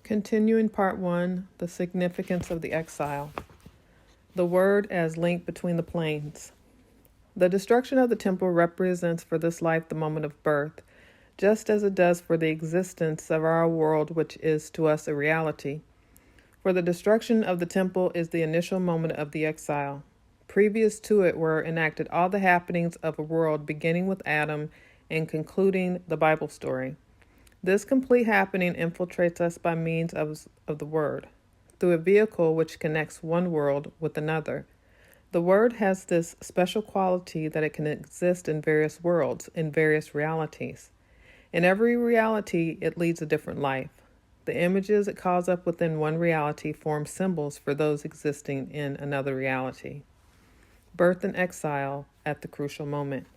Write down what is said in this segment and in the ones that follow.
Continuing Part 1, The Significance of the Exile. The Word as Link between the Planes. The destruction of the temple represents for this life the moment of birth, just as it does for the existence of our world, which is to us a reality. For the destruction of the temple is the initial moment of the exile. Previous to it were enacted all the happenings of a world beginning with Adam and concluding the Bible story. This complete happening infiltrates us by means of the Word, through a vehicle which connects one world with another. The Word has this special quality that it can exist in various worlds, in various realities. In every reality, it leads a different life. The images it calls up within one reality form symbols for those existing in another reality. Birth and exile at the crucial moment.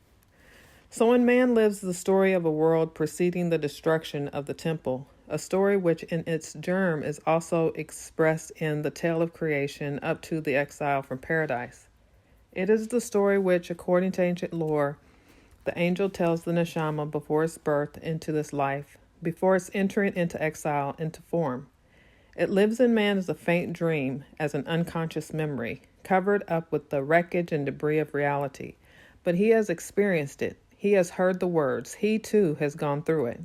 So when man lives the story of a world preceding the destruction of the temple, a story which in its germ is also expressed in the tale of creation up to the exile from paradise. It is the story which, according to ancient lore, the angel tells the Neshamah before its birth into this life, before its entering into exile into form. It lives in man as a faint dream, as an unconscious memory, covered up with the wreckage and debris of reality. But he has experienced it. He has heard the words. He, too, has gone through it.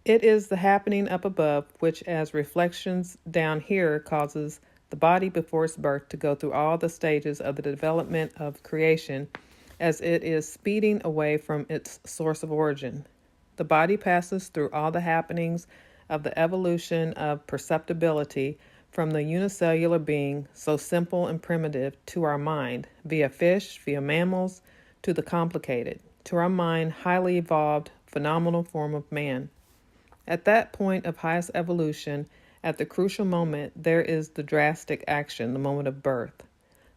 It is the happening up above which, as reflections down here, causes the body before its birth to go through all the stages of the development of creation as it is speeding away from its source of origin. The body passes through all the happenings of the evolution of perceptibility from the unicellular being, so simple and primitive, to our mind, via fish, via mammals, to the complicated, to our mind, highly evolved, phenomenal form of man. At that point of highest evolution, at the crucial moment, there is the drastic action, the moment of birth.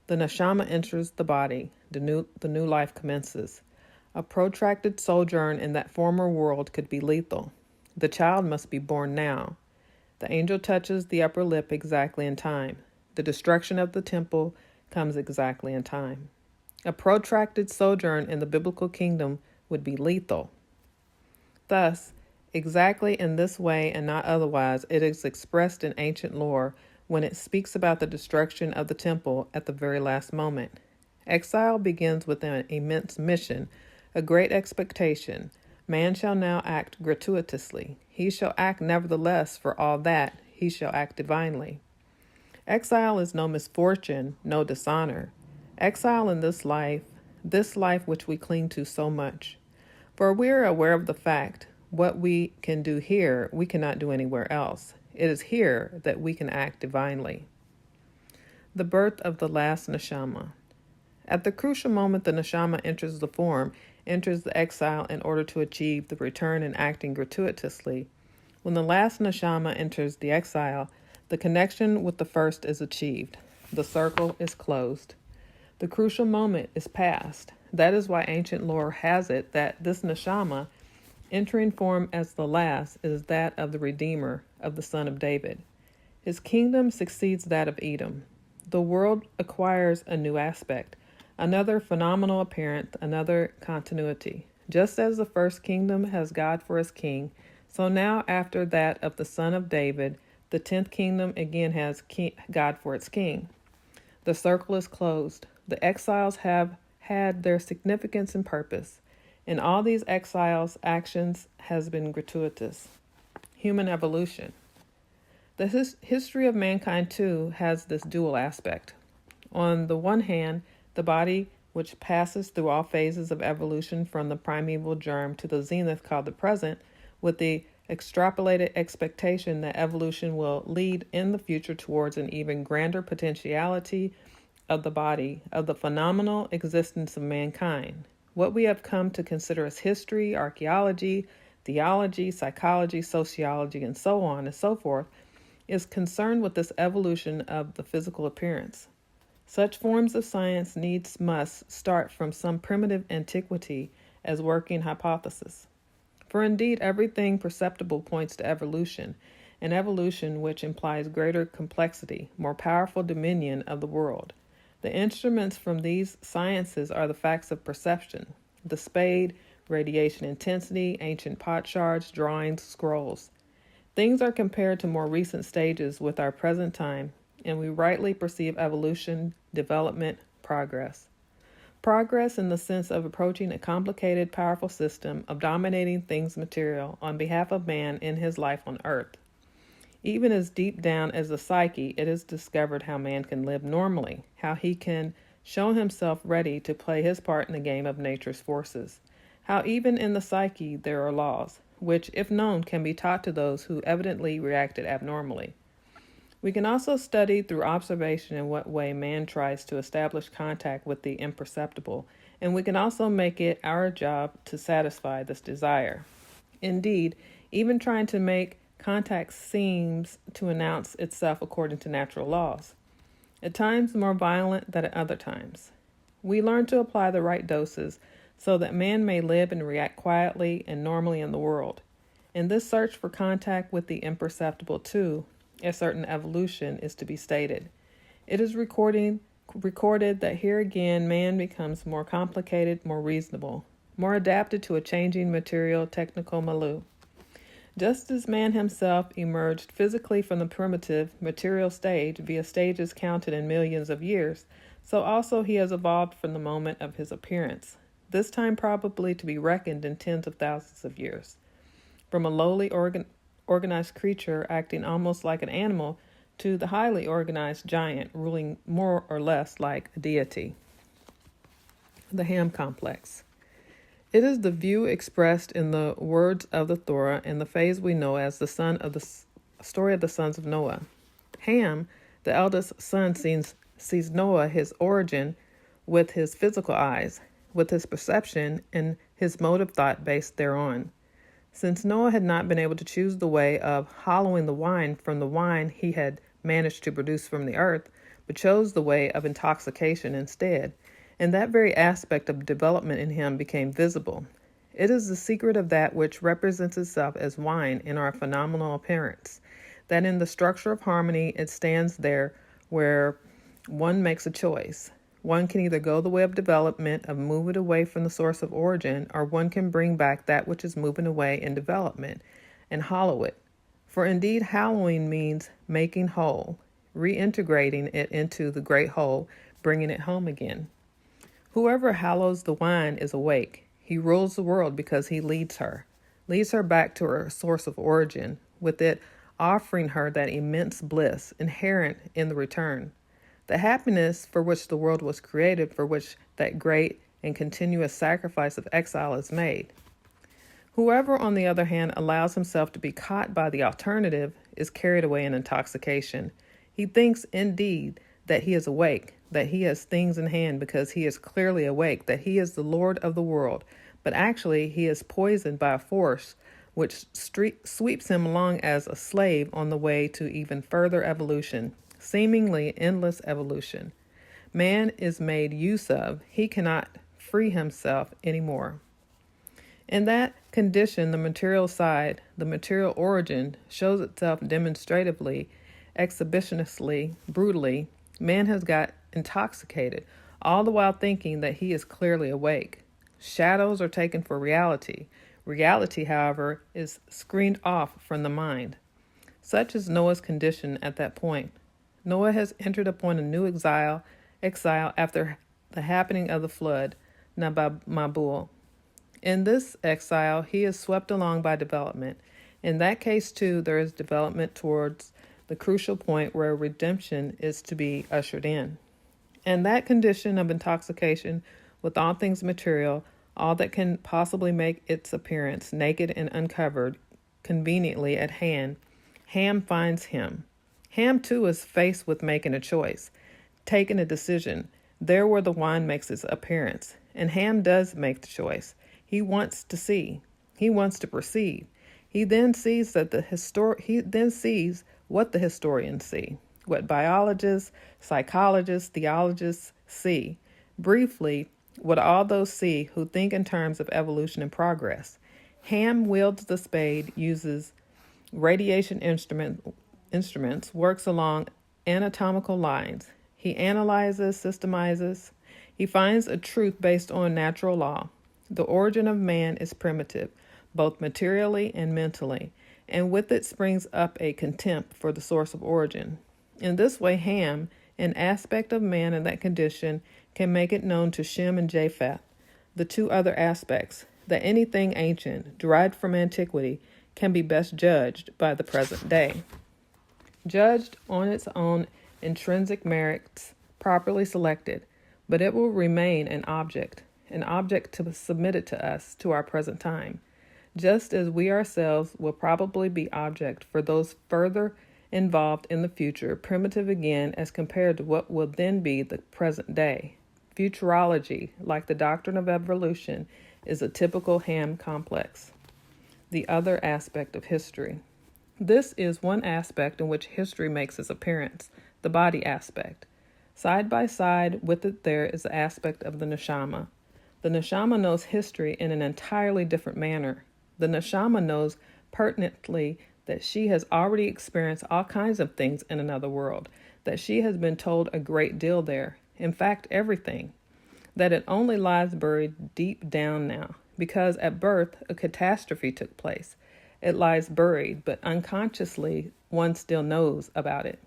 The Neshamah enters the body, the new life commences. A protracted sojourn in that former world could be lethal. The child must be born now. The angel touches the upper lip exactly in time. The destruction of the temple comes exactly in time. A protracted sojourn in the biblical kingdom would be lethal. Thus, exactly in this way and not otherwise, it is expressed in ancient lore when it speaks about the destruction of the temple at the very last moment. Exile begins with an immense mission, a great expectation. Man shall now act gratuitously. He shall act nevertheless, for all that, he shall act divinely. Exile is no misfortune, no dishonor. Exile in this life which we cling to so much. For we are aware of the fact, what we can do here, we cannot do anywhere else. It is here that we can act divinely. The birth of the last Neshamah. At the crucial moment the Neshamah enters the form, enters the exile in order to achieve the return and acting gratuitously. When the last Neshamah enters the exile, the connection with the first is achieved. The circle is closed. The crucial moment is past. That is why ancient lore has it that this Neshamah, entering form as the last, is that of the Redeemer, of the Son of David. His kingdom succeeds that of Edom. The world acquires a new aspect, another phenomenal appearance, another continuity. Just as the first kingdom has God for its king, so now after that of the Son of David, the 10th kingdom again has God for its king. The circle is closed. The exiles have had their significance and purpose. In all these exiles, actions has been gratuitous. Human evolution. The history of mankind, too, has this dual aspect. On the one hand, the body, which passes through all phases of evolution from the primeval germ to the zenith called the present, with the extrapolated expectation that evolution will lead in the future towards an even grander potentiality of the body, of the phenomenal existence of mankind. What we have come to consider as history, archaeology, theology, psychology, sociology, and so on and so forth, is concerned with this evolution of the physical appearance. Such forms of science must start from some primitive antiquity as working hypothesis. For indeed everything perceptible points to evolution, an evolution which implies greater complexity, more powerful dominion of the world. The instruments from these sciences are the facts of perception, the spade, radiation intensity, ancient potsherds, drawings, scrolls. Things are compared to more recent stages with our present time, and we rightly perceive evolution, development, progress. Progress in the sense of approaching a complicated, powerful system of dominating things material on behalf of man in his life on earth. Even as deep down as the psyche, it is discovered how man can live normally, how he can show himself ready to play his part in the game of nature's forces, how even in the psyche there are laws, which, if known, can be taught to those who evidently reacted abnormally. We can also study through observation in what way man tries to establish contact with the imperceptible, and we can also make it our job to satisfy this desire. Indeed, even trying to make contact seems to announce itself according to natural laws, at times more violent than at other times. We learn to apply the right doses so that man may live and react quietly and normally in the world. In this search for contact with the imperceptible, too, a certain evolution is to be stated. It is recorded that here again man becomes more complicated, more reasonable, more adapted to a changing material technical milieu. Just as man himself emerged physically from the primitive material stage via stages counted in millions of years, so also he has evolved from the moment of his appearance, this time probably to be reckoned in tens of thousands of years. From a lowly organized creature acting almost like an animal to the highly organized giant ruling more or less like a deity. The Ham complex. It is the view expressed in the words of the Torah and the phase we know as the story of the sons of Noah. Ham, the eldest son, sees Noah, his origin, with his physical eyes, with his perception and his mode of thought based thereon. Since Noah had not been able to choose the way of hollowing the wine from the wine he had managed to produce from the earth, but chose the way of intoxication instead, and that very aspect of development in him became visible. It is the secret of that which represents itself as wine in our phenomenal appearance, that in the structure of harmony it stands there where one makes a choice. One can either go the way of development, of moving away from the source of origin, or one can bring back that which is moving away in development and hollow it. For indeed, hallowing means making whole, reintegrating it into the great whole, bringing it home again. Whoever hallows the wine is awake. He rules the world because he leads her back to her source of origin, with it offering her that immense bliss inherent in the return, the happiness for which the world was created, for which that great and continuous sacrifice of exile is made. Whoever, on the other hand, allows himself to be caught by the alternative is carried away in intoxication. He thinks, indeed, that he is awake, that he has things in hand because he is clearly awake, that he is the Lord of the world, but actually he is poisoned by a force which sweeps him along as a slave on the way to even further evolution, seemingly endless evolution. Man is made use of. He cannot free himself anymore. In that condition, the material side, the material origin, shows itself demonstratively, exhibitionistly, brutally. Man has got intoxicated, all the while thinking that he is clearly awake. Shadows are taken for reality. Reality, however, is screened off from the mind. Such is Noah's condition at that point. Noah has entered upon a new exile after the happening of the flood, Mabul. In this exile, he is swept along by development. In that case, too, there is development towards the crucial point where redemption is to be ushered in. And that condition of intoxication with all things material, all that can possibly make its appearance naked and uncovered, conveniently at hand, Ham finds him. Ham, too, is faced with making a choice, taking a decision, there where the wine makes its appearance. And Ham does make the choice. He wants to see. He wants to perceive. He then sees what the historians see, what biologists, psychologists, theologists see. Briefly, what all those see who think in terms of evolution and progress. Ham wields the spade, uses radiation instruments, works along anatomical lines. He analyzes, systemizes. He finds a truth based on natural law. The origin of man is primitive, both materially and mentally, and with it springs up a contempt for the source of origin. In this way, Ham, an aspect of man in that condition, can make it known to Shem and Japheth, the two other aspects, that anything ancient, derived from antiquity, can be best judged by the present day. Judged on its own intrinsic merits, properly selected, but it will remain an object to be submitted to us, to our present time, just as we ourselves will probably be object for those further involved in the future, primitive again as compared to what will then be the present day. Futurology, like the doctrine of evolution, is a typical Ham complex. The other aspect of history. This is one aspect in which history makes its appearance, the body aspect. Side by side with it there is the aspect of the Neshamah. The Neshamah knows history in an entirely different manner. The Neshamah knows pertinently that she has already experienced all kinds of things in another world, that she has been told a great deal there, in fact everything, that it only lies buried deep down now, because at birth a catastrophe took place. It lies buried, but unconsciously one still knows about it.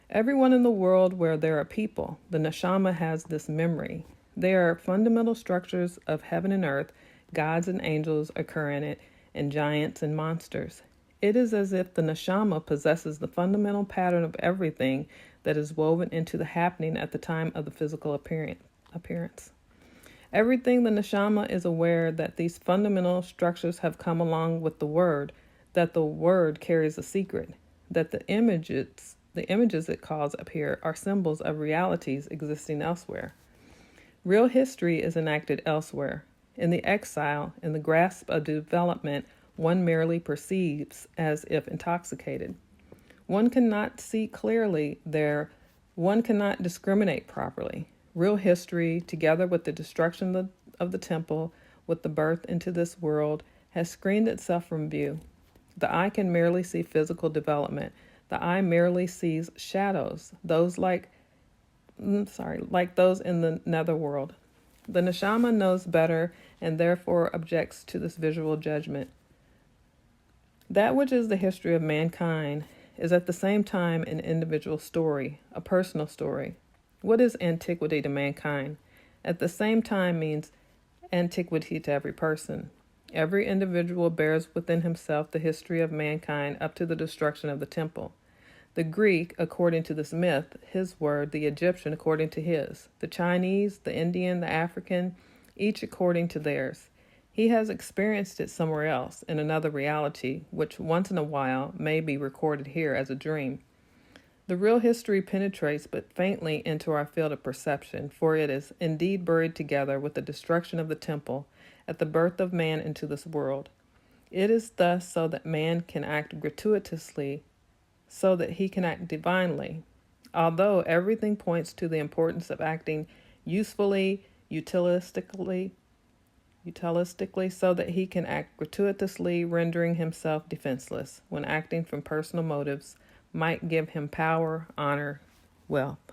Everyone in the world where there are people, the Neshamah has this memory. There are fundamental structures of heaven and earth, gods and angels occur in it, and giants and monsters. It is as if the Neshamah possesses the fundamental pattern of everything that is woven into the happening at the time of the physical appearance. Everything the Neshamah is aware that these fundamental structures have come along with the word, that the word carries a secret, that the images it calls up here are symbols of realities existing elsewhere. Real history is enacted elsewhere. In the exile, in the grasp of development, one merely perceives as if intoxicated. One cannot see clearly there, one cannot discriminate properly. Real history, together with the destruction of the temple, with the birth into this world, has screened itself from view. The eye can merely see physical development. The eye merely sees shadows, those like those in the netherworld. The Neshamah knows better and therefore objects to this visual judgment. That which is the history of mankind is at the same time an individual story, a personal story. What is antiquity to mankind? At the same time means antiquity to every person. Every individual bears within himself the history of mankind up to the destruction of the temple. The Greek, according to this myth, his word, the Egyptian, according to his, the Chinese, the Indian, the African, each according to theirs. He has experienced it somewhere else, in another reality, which once in a while may be recorded here as a dream. The real history penetrates but faintly into our field of perception, for it is indeed buried together with the destruction of the temple at the birth of man into this world. It is thus so that man can act gratuitously, so that he can act divinely. Although everything points to the importance of acting usefully, utilitaristiquely, so that he can act gratuitously, rendering himself defenseless, when acting from personal motives might give him power, honor, wealth.